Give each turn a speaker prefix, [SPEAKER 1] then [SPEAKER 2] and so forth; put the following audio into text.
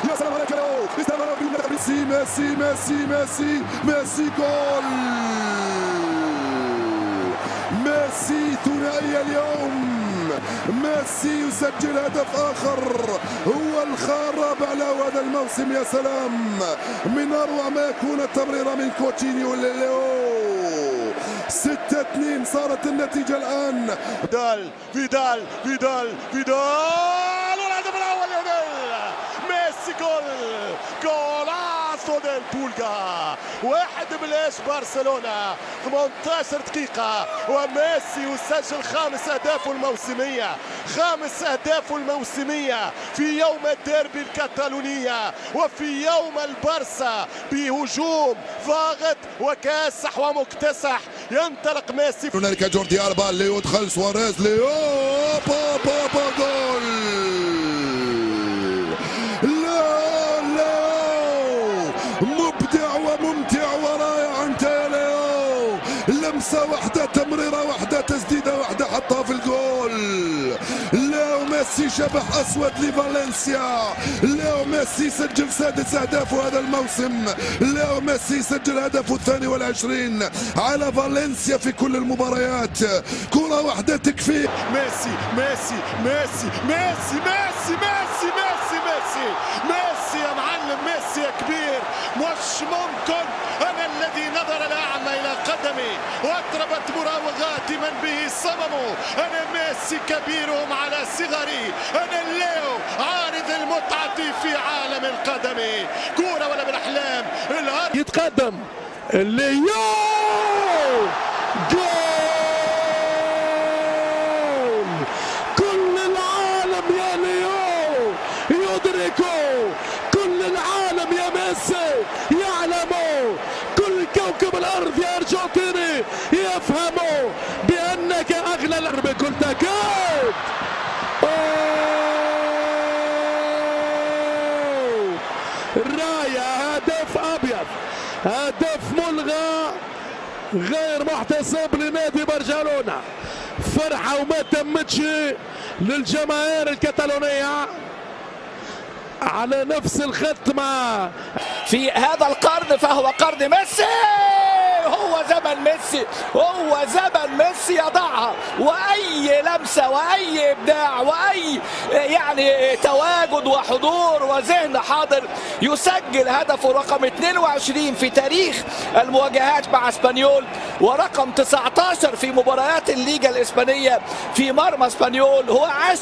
[SPEAKER 1] يا سلام عليك ميسي جول. ميسي ثنائي اليوم. ميسي يسجل هدف آخر هو الرابع له هذا الموسم. يا سلام، من أروع ما يكون التمريرة من كوتينيو. 6-2 صارت النتيجة الآن. فيدال والهدف الأول ليونيل ميسي. جولاسو ديل بولغا. 1-0 برشلونة. 18 دقيقة وميسي يسجل 5 أهدافه الموسمية في يوم الديربي الكتالونية وفي يوم البرسا بهجوم ضاغط وكاسح ومكتسح. ينطلق ميسي.
[SPEAKER 2] هنالك جوردي ألبا اللي يدخل سواريز ليو جول. مبدع وممتع ورائع انت يا ليو. لمسه واحده، تمريره واحده، تسديده واحده، حطها في الجول. ليو ميسي شبح اسود لفالنسيا. ليو ميسي سجل 6 أهدافه هذا الموسم. ليو ميسي سجل هدفه 22 على فالنسيا في كل المباريات. كرة واحدة تكفي.
[SPEAKER 1] ميسي يا معلم، ميسي يا كبير. مش ممكن. انا الذي نظر الاعمى الى قدمي واطربت مراوغاتي من به صمموا. انا ميسي كبيرهم على صغري. انا الليو عارض المتعة في عالم القدم. كورة ولا بالاحلام. الارض
[SPEAKER 3] يتقدم الليو. جول. كل العالم يا ليو يدركوا. كل العالم يا ميسي يعلموا. كل كوكب الارض يا ارجنتيني يفهموا بانك اغلى الارض. كنت اكيد. الراية هدف ابيض، هدف ملغى غير محتسب لنادي برشلونة. فرحة وما تمتش للجماهير الكتالونية على نفس الختمة
[SPEAKER 4] في هذا القرن، فهو قرن ميسي. هو زمن ميسي يضعها. واي لمسه واي ابداع واي يعني تواجد وحضور وذهن حاضر. يسجل هدفه رقم 22 في تاريخ المواجهات مع اسبانيول، ورقم 19 في مباريات الليجا الاسبانيه في مرمى اسبانيول. هو عاشر